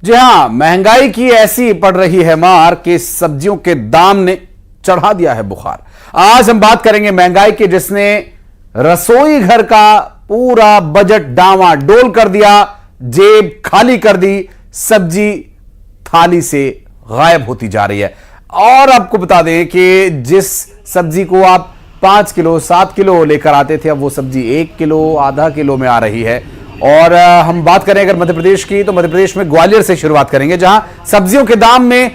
जी हां, महंगाई की ऐसी पड़ रही है मार कि सब्जियों के दाम ने चढ़ा दिया है बुखार। आज हम बात करेंगे महंगाई की जिसने रसोई घर का पूरा बजट डामाडोल कर दिया, जेब खाली कर दी, सब्जी थाली से गायब होती जा रही है। और आपको बता दें कि जिस सब्जी को आप 5 किलो 7 किलो लेकर आते थे, अब वो सब्जी 1 किलो आधा किलो में आ रही है। और हम बात करें अगर मध्य प्रदेश की, तो मध्य प्रदेश में ग्वालियर से शुरुआत करेंगे, जहां सब्जियों के दाम में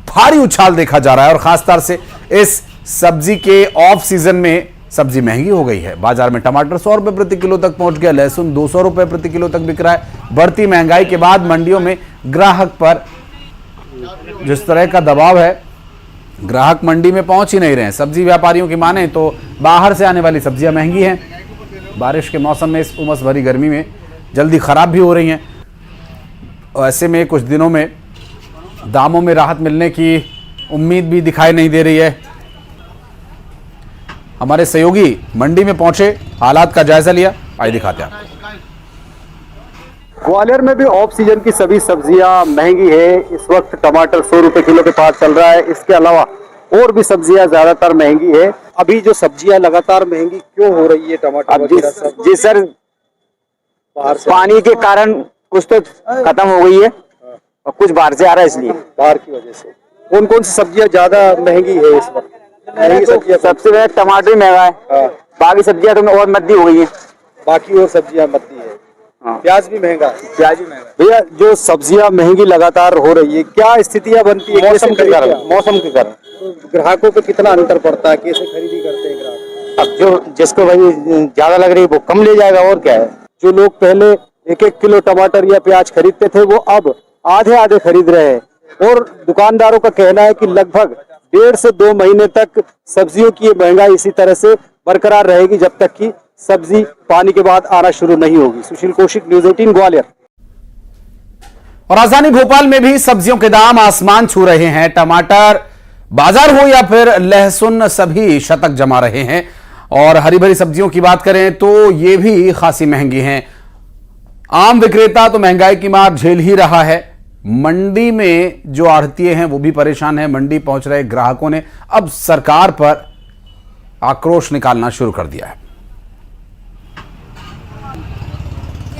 भारी उछाल देखा जा रहा है। और खासतौर से इस सब्जी के ऑफ सीजन में सब्जी महंगी हो गई है। बाजार में टमाटर 100 रुपए प्रति किलो तक पहुंच गया, लहसुन 200 रुपए प्रति किलो तक बिक रहा है। बढ़ती महंगाई के बाद मंडियों में ग्राहक पर जिस तरह का दबाव है, ग्राहक मंडी में पहुंच ही नहीं रहे हैं। सब्जी व्यापारियों की माने तो बाहर से आने वाली सब्जियां महंगी हैं। बारिश के मौसम में इस उमस भरी गर्मी में जल्दी खराब भी हो रही हैं। ऐसे में कुछ दिनों में दामों में राहत मिलने की उम्मीद भी दिखाई नहीं दे रही है। हमारे सहयोगी मंडी में पहुंचे, हालात का जायजा लिया, आइए दिखाते हैं आपको। ग्वालियर में भी ऑफ सीजन की सभी सब्जियां महंगी है। इस वक्त टमाटर 100 रुपए किलो के पास चल रहा है। इसके अलावा और भी सब्जियां ज्यादातर महंगी है। अभी जो सब्जियां लगातार महंगी क्यों हो रही है? टमाटर जी सर, बाहर से पानी के कारण कुछ तो खत्म हो गई है और कुछ बाहर से आ रहा है, इसलिए बाहर की वजह से। कौन कौन सी सब्जियां ज्यादा महंगी है इस वक्त? महंगी सब्जियां सबसे पहले टमाटर महंगा है। हाँ। बाकी सब्जियां तो और मद्दी हो गई है। बाकी और सब्जियां मद्दी है। हाँ। प्याज भी महंगा है। प्याज भी महंगा। भैया, जो सब्जियां महंगी लगातार हो रही है, क्या स्थितियां बनती है? मौसम के कारण, मौसम के कारण ग्राहकों पे कितना अंतर पड़ता है? कैसे खरीदी करते हैं ग्राहक? अब जो जिसको भाई ज्यादा लग रही है वो कम ले जाएगा, और क्या है। जो लोग पहले 1-1 किलो टमाटर या प्याज खरीदते थे, वो अब आधे खरीद रहे हैं। और दुकानदारों का कहना है कि लगभग 1.5 से 2 महीने तक सब्जियों की ये महंगाई इसी तरह से बरकरार रहेगी, जब तक कि सब्जी पानी के बाद आना शुरू नहीं होगी। सुशील कौशिक, न्यूज़ 18 ग्वालियर। और राजधानी भोपाल में भी सब्जियों के दाम आसमान छू रहे हैं। टमाटर बाजार हो या फिर लहसुन, सभी शतक जमा रहे हैं। और हरी भरी सब्जियों की बात करें तो ये भी खासी महंगी हैं। आम विक्रेता तो महंगाई की मार झेल ही रहा है। मंडी में जो आढ़तिये हैं वो भी परेशान हैं। मंडी पहुंच रहे ग्राहकों ने अब सरकार पर आक्रोश निकालना शुरू कर दिया है।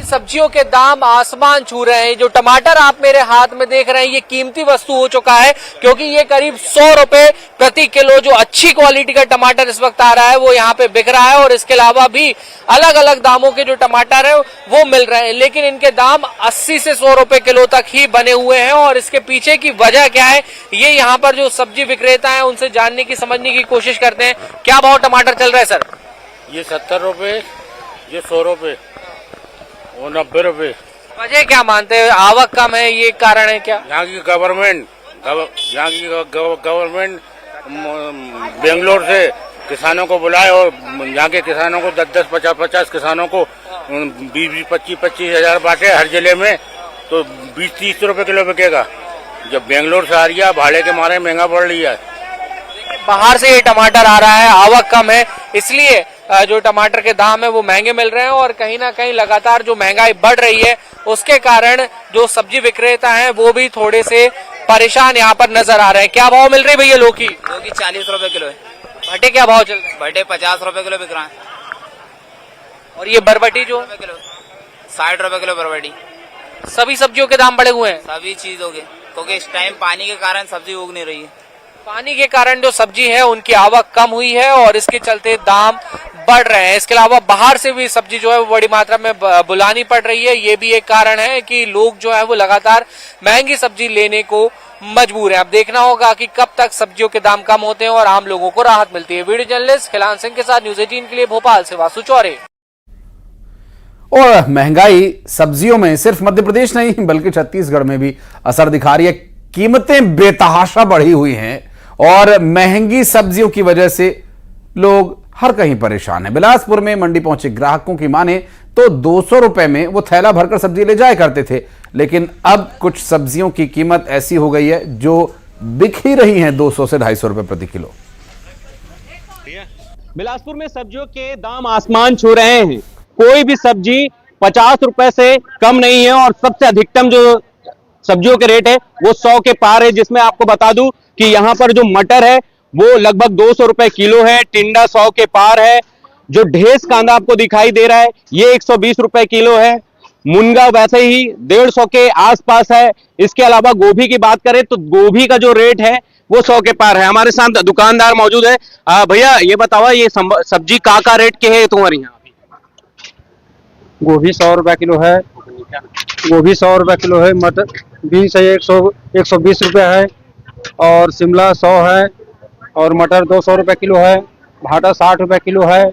सब्जियों के दाम आसमान छू रहे हैं। जो टमाटर आप मेरे हाथ में देख रहे हैं, ये कीमती वस्तु हो चुका है, क्योंकि ये करीब 100 रुपए प्रति किलो जो अच्छी क्वालिटी का टमाटर इस वक्त आ रहा है वो यहाँ पे बिक रहा है। और इसके अलावा भी अलग अलग दामों के जो टमाटर है वो मिल रहे हैं, लेकिन इनके दाम 80 से 100 रुपए किलो तक ही बने हुए हैं। और इसके पीछे की वजह क्या है, ये यहाँ पर जो सब्जी विक्रेता है उनसे जानने की, समझने की कोशिश करते हैं। क्या भाव टमाटर चल रहा है सर? ये 70 रुपए, ये 100 रुपए और 90 रुपए। वजह क्या मानते हैं? आवक कम है, ये कारण है क्या? यहाँ की गवर्नमेंट बेंगलोर से किसानों को बुलाए और यहाँ के किसानों को 10-10, 50-50 किसानों को 20-20, 25-25 हजार बांटे हर जिले में, तो 20-30 रुपए किलो बिकेगा। जब बेंगलोर से आ रही है, भाड़े के मारे महंगा पड़ रही है। बाहर से ये टमाटर आ रहा है, आवक कम है, इसलिए जो टमाटर के दाम है वो महंगे मिल रहे हैं। और कहीं ना कहीं लगातार जो महंगाई बढ़ रही है उसके कारण जो सब्जी विक्रेता हैं वो भी थोड़े से परेशान यहाँ पर नजर आ रहे हैं। क्या भाव मिल रही है भैया? लौकी 40 रुपए किलो है। भट्टे क्या भाव चल रहे हैं? भट्टे 50 रुपए किलो बिक रहा है। और ये बरबटी जो है? 60 रुपए किलो बरबटी। सभी सब्जियों के दाम बढ़े हुए हैं। सभी चीजों के, क्योंकि इस टाइम पानी के कारण सब्जी उग नहीं रही है। पानी के कारण जो सब्जी है उनकी आवक कम हुई है और इसके चलते दाम बढ़ रहे हैं। इसके अलावा बाहर से भी सब्जी जो है वो बड़ी मात्रा में बुलानी पड़ रही है। ये भी एक कारण है कि लोग जो है वो लगातार महंगी सब्जी लेने को मजबूर है। अब देखना होगा कि कब तक सब्जियों के दाम कम होते हैं और आम लोगों को राहत मिलती है। वीडियो जर्नलिस्ट खिलान सिंह के साथ न्यूज़ 18 के लिए भोपाल से वासु चौरे। और महंगाई सब्जियों में सिर्फ मध्य प्रदेश नहीं बल्कि छत्तीसगढ़ में भी असर दिखा रही है। कीमतें बेतहाशा बढ़ी हुई हैं और महंगी सब्जियों की वजह से लोग हर कहीं परेशान है। बिलासपुर में मंडी पहुंचे ग्राहकों की माने तो 200 रुपए में वो थैला भरकर सब्जी ले जाया करते थे, लेकिन अब कुछ सब्जियों की कीमत ऐसी हो गई है जो बिक ही रही हैं 200 से 250 रुपए प्रति किलो। बिलासपुर में सब्जियों के दाम आसमान छू रहे हैं। कोई भी सब्जी 50 रुपए से कम नहीं है और सबसे अधिकतम जो सब्जियों के रेट है वो 100 के पार है, जिसमें आपको बता दूं कि यहाँ पर जो मटर है वो लगभग 200 रुपए किलो है, टिंडा 100 के पार है, जो ढेस कांदा आपको दिखाई दे रहा है ये 120 रुपए किलो है, मुनगा वैसे ही 150 के आसपास है। इसके अलावा गोभी की बात करें तो गोभी का जो रेट है वो 100 के पार है। हमारे साथ दुकानदार मौजूद है। भैया ये बताओ, ये सब्जी का रेट के है तुम्हारे यहाँ? गोभी 100 रुपए किलो है, गोभी 100 रुपए किलो है, मटर बीन्स है 120 रुपए है, और शिमला 100 है, और मटर 200 रुपए किलो है, भाटा 60 रुपए किलो है,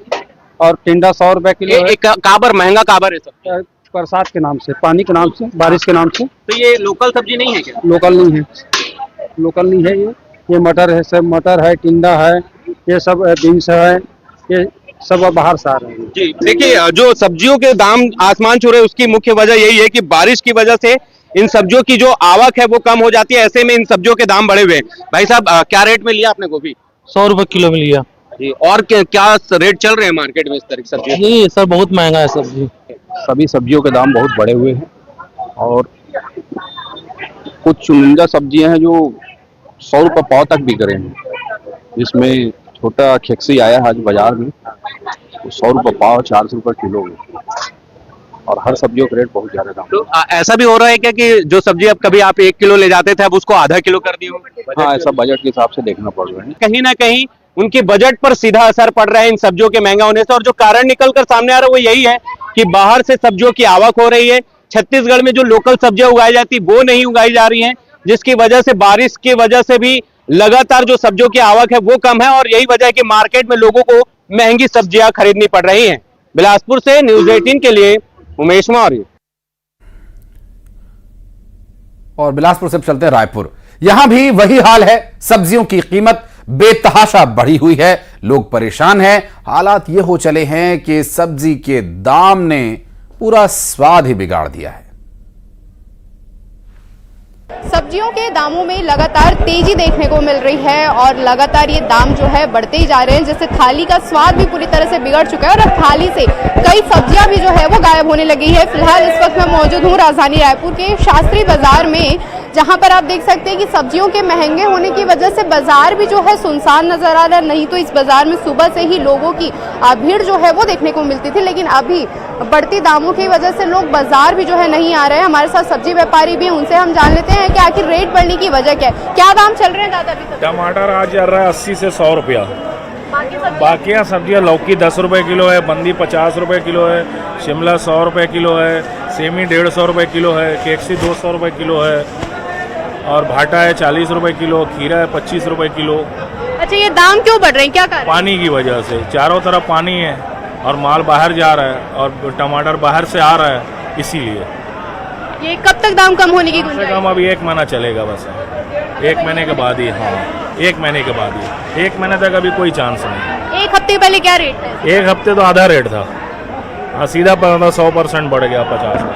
और टिंडा 100 रुपए किलो है। काबर महंगा काबर है सब? बरसात के नाम से, पानी के नाम से, बारिश के नाम से। तो ये लोकल सब्जी नहीं है क्या? लोकल नहीं है, लोकल नहीं है। ये मटर है, सब मटर है, टिंडा है, ये सब बीन्स है, ये सब बाहर से आ रहे हैं। जी देखिए, जो सब्जियों के दाम आसमान छू रहे हैं उसकी मुख्य वजह यही है कि बारिश की वजह से इन सब्जियों की जो आवक है वो कम हो जाती है, ऐसे में इन सब्जियों के दाम बढ़े हुए हैं। भाई साहब क्या रेट में लिया आपने गोभी? 100 रुपए किलो में लिया जी। और क्या रेट चल रहे हैं मार्केट में इस तरह की सब्जी? जी सर, बहुत महंगा है सब्जी। सभी सब्जियों के दाम बहुत बढ़े हुए हैं, और कुछ चुनिंदा सब्जियां हैं जो 100 रुपये पाव तक बिक रहे हैं, जिसमें छोटा खेक्सी आया है आज बाजार में, तो 100 रुपये पाव, 400 रुपये किलो में, और हर सब्जियों का रेट बहुत ज्यादा दाम। तो ऐसा भी हो रहा है क्या कि जो सब्जी अब कभी आप 1 किलो ले जाते थे अब उसको आधा किलो कर दिए हो? हाँ, ऐसा बजट के हिसाब से देखना पड़ रहा है। कहीं ना कहीं उनके बजट पर सीधा असर पड़ रहा है इन सब्जियों के महंगा होने से, और जो कारण निकलकर सामने आ रहा है वो यही है कि बाहर से सब्जियों की आवक हो रही है। छत्तीसगढ़ में जो लोकल सब्जियां उगाई जाती वो नहीं उगाई जा रही हैं, जिसकी वजह से बारिश की वजह से भी लगातार जो सब्जियों की आवक है वो कम है, और यही वजह है कि मार्केट में लोगों को महंगी सब्जियां खरीदनी पड़ रही हैं। बिलासपुर से न्यूज़ 18 के लिए उमेश मौर्य। और बिलासपुर से चलते हैं रायपुर। यहां भी वही हाल है, सब्जियों की कीमत बेतहाशा बढ़ी हुई है, लोग परेशान हैं। हालात ये हो चले हैं कि सब्जी के दाम ने पूरा स्वाद ही बिगाड़ दिया है। सब्जियों के दामों में लगातार तेजी देखने को मिल रही है, और लगातार ये दाम जो है बढ़ते ही जा रहे हैं, जिससे थाली का स्वाद भी पूरी तरह से बिगड़ चुका है, और अब थाली से कई सब्जियां भी जो है वो गायब होने लगी है। फिलहाल इस वक्त मैं मौजूद हूँ राजधानी रायपुर के शास्त्री बाजार में, जहां पर आप देख सकते हैं कि सब्जियों के महंगे होने की वजह से बाजार भी जो है सुनसान नजर आ रहा है। नहीं तो इस बाजार में सुबह से ही लोगों की भीड़ जो है वो देखने को मिलती थी, लेकिन अभी बढ़ती दामों की वजह से लोग बाजार भी जो है नहीं आ रहे हैं। हमारे साथ सब्जी व्यापारी भी हैं, उनसे हम जान लेते हैं कि आखिर रेट बढ़ने की वजह क्या है। क्या दाम चल रहे हैं दादा अभी? टमाटर आज चल रहा है 80 से 100 रुपया। बाकी सब्जियां लौकी 10 रुपए किलो है, बंदी 50 रुपए किलो है, शिमला 100 रुपए किलो है, सेमी 150 रुपए किलो है, केक्सी 200 रुपए किलो है, और भाटा है 40 रुपए किलो, खीरा है 25 रुपए किलो। अच्छा, ये दाम क्यों बढ़ रहे हैं, क्या कारण? पानी की वजह से, चारों तरफ पानी है और माल बाहर जा रहा है, और टमाटर बाहर से आ रहा है, इसीलिए। ये कब तक दाम कम होने की गुंजाइश है? कम अभी 1 महीना चलेगा बस, 1 महीने के बाद ही। हाँ, 1 महीने के बाद ही, 1 महीने तक अभी कोई चांस नहीं। 1 हफ्ते पहले क्या रेट है? 1 हफ्ते तो आधा रेट था, हाँ सीधा 100% बढ़ गया, 50%,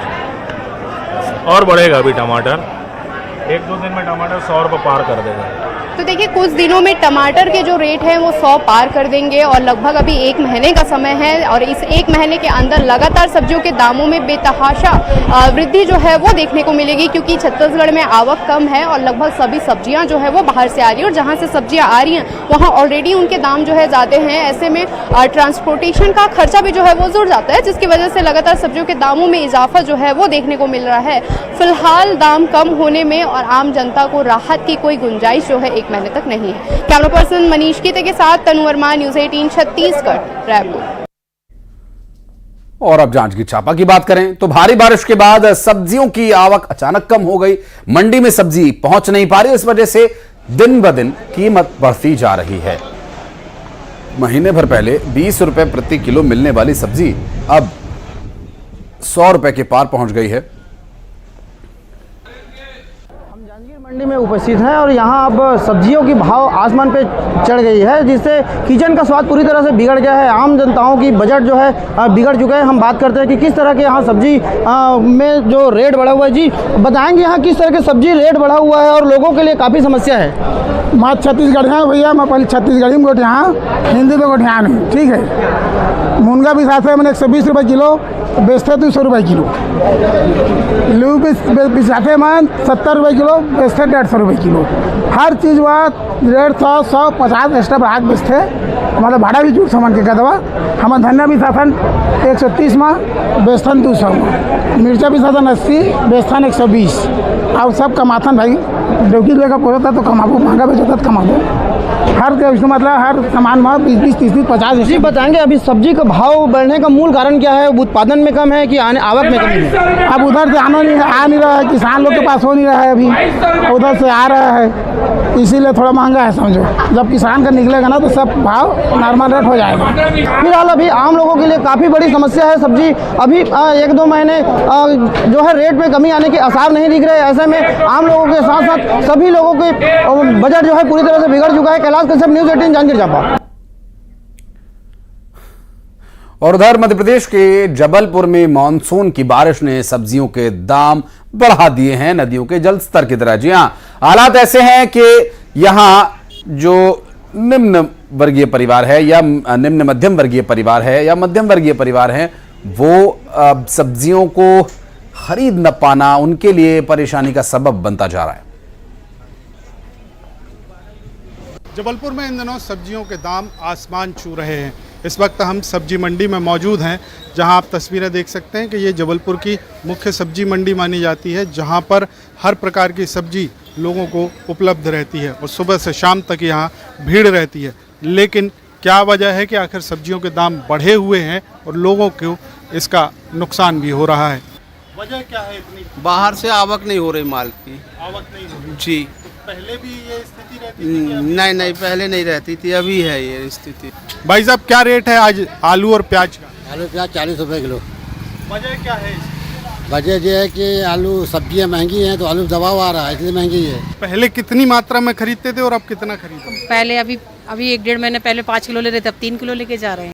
और बढ़ेगा अभी टमाटर। 1-2 दिन में टमाटर 100 रुपये पार कर देगा। तो देखिए, कुछ दिनों में टमाटर के जो रेट हैं वो 100 पार कर देंगे, और लगभग अभी 1 महीने का समय है, और इस 1 महीने के अंदर लगातार सब्जियों के दामों में बेतहाशा वृद्धि जो है वो देखने को मिलेगी, क्योंकि छत्तीसगढ़ में आवक कम है और लगभग सभी सब्जियां जो है वो बाहर से आ रही है, और जहां से सब्जियां आ रही हैं वहां ऑलरेडी उनके दाम जो है ज़्यादा हैं। ऐसे में ट्रांसपोर्टेशन का खर्चा भी जो है वो जुड़ जाता है, जिसकी वजह से लगातार सब्जियों के दामों में इजाफा जो है वो देखने को मिल रहा है। फिलहाल दाम कम होने में और आम जनता को राहत की कोई गुंजाइश जो है 1 महीने तक नहीं है। कैमरा पर्सन मनीष कीते के साथ तनु वर्मा, न्यूज़ 18 छत्तीसगढ़, रायपुर। और अब जांजगीर चांपा की बात करें तो भारी बारिश के बाद सब्जियों की आवक अचानक कम हो गई। मंडी में सब्जी पहुंच नहीं पा रही, इस वजह से दिन ब दिन कीमत बढ़ती जा रही है। महीने भर पहले 20 रुपए प्रति किलो मिलने वाली सब्जी अब 100 रुपए के पार पहुंच गई है। मंडी में उपस्थित हैं और यहाँ अब सब्जियों की भाव आसमान पे चढ़ गई है, जिससे किचन का स्वाद पूरी तरह से बिगड़ गया है। आम जनताओं की बजट जो है बिगड़ चुका है। हम बात करते हैं कि किस तरह के यहाँ सब्जी में जो रेट बढ़ा हुआ है। जी बताएंगे यहाँ किस तरह के सब्जी रेट बढ़ा हुआ है और लोगों के लिए काफ़ी समस्या है। मैं छत्तीसगढ़ है भैया, मैं पहले छत्तीसगढ़ी में गोठिया, हिंदी में गोठिया नहीं, ठीक है। मुनगा भी साथ है, मैंने 120 रुपये किलो बेचते 200 रुपये किलो। लू भी साथ है, मैं 70 रुपये किलो बेचते 150 रुपये किलो। हर चीज़ वहाँ 150, 100, 50 एक्स्ट्रा बढ़ा के बेचते। मतलब भाड़ा भी जुट सामान के दवा। हमारा धनिया भी साथन 130 में बेचथन 200 में, मिर्चा भी साथन 80 बेचथन 120। और सब कमाथन भाई, डोकी लेकर पोता तो कमाबो, महंगा बेचता तो कमाबो। हर इसका मतलब हर सामान में 20, 30, 50। जी बताएंगे अभी सब्जी का भाव बढ़ने का मूल कारण क्या है? उत्पादन में कम है कि आवक में कमी है? अब उधर से आ नहीं रहा है, किसान लोग के पास हो नहीं रहा है, अभी उधर से आ रहा है, इसीलिए थोड़ा महंगा है समझो। जब किसान का निकलेगा ना तो सब भाव नॉर्मल रेट हो जाएगा। फिलहाल अभी आम लोगों के लिए काफ़ी बड़ी समस्या है सब्जी। अभी 1-2 महीने जो है रेट में कमी आने के आसार नहीं दिख रहे। ऐसे में आम लोगों के साथ साथ सभी लोगों के बजट जो है पूरी तरह से बिगड़ चुका है। कैलाश कश्यप, न्यूज़ 18 जांजगीर चांपा। और उधर मध्य प्रदेश के जबलपुर में मानसून की बारिश ने सब्जियों के दाम बढ़ा दिए हैं नदियों के जल स्तर की तरह। जी हां, हालात ऐसे हैं कि यहां जो निम्न वर्गीय परिवार है या निम्न मध्यम वर्गीय परिवार है या मध्यम वर्गीय परिवार है, वो सब्जियों को खरीद न पाना उनके लिए परेशानी का सबब बनता जा रहा है। जबलपुर में इन दिनों सब्जियों के दाम आसमान छू रहे हैं। इस वक्त हम सब्जी मंडी में मौजूद हैं, जहां आप तस्वीरें देख सकते हैं कि ये जबलपुर की मुख्य सब्जी मंडी मानी जाती है, जहां पर हर प्रकार की सब्जी लोगों को उपलब्ध रहती है और सुबह से शाम तक यहाँ भीड़ रहती है। लेकिन क्या वजह है कि आखिर सब्जियों के दाम बढ़े हुए हैं और लोगों को इसका नुकसान भी हो रहा है? वजह क्या है इतनी? बाहर से आवक नहीं हो रही माल की। आवक नहीं हो रही जी। पहले भी ये स्थिति रहती थी? नहीं, पहले नहीं रहती थी, अभी है ये स्थिति। भाई साहब क्या रेट है आज आलू और प्याज का? आलू प्याज 40 रुपये किलो। वजह क्या है? वजह यह है कि आलू सब्जियां महंगी हैं तो आलू दबाव आ रहा है, इसलिए महंगी है। पहले कितनी मात्रा में खरीदते थे और अब कितना खरीदते? पहले अभी 1-1.5 महीने पहले 5 किलो ले रहे थे, अब 3 किलो लेके जा रहे हैं।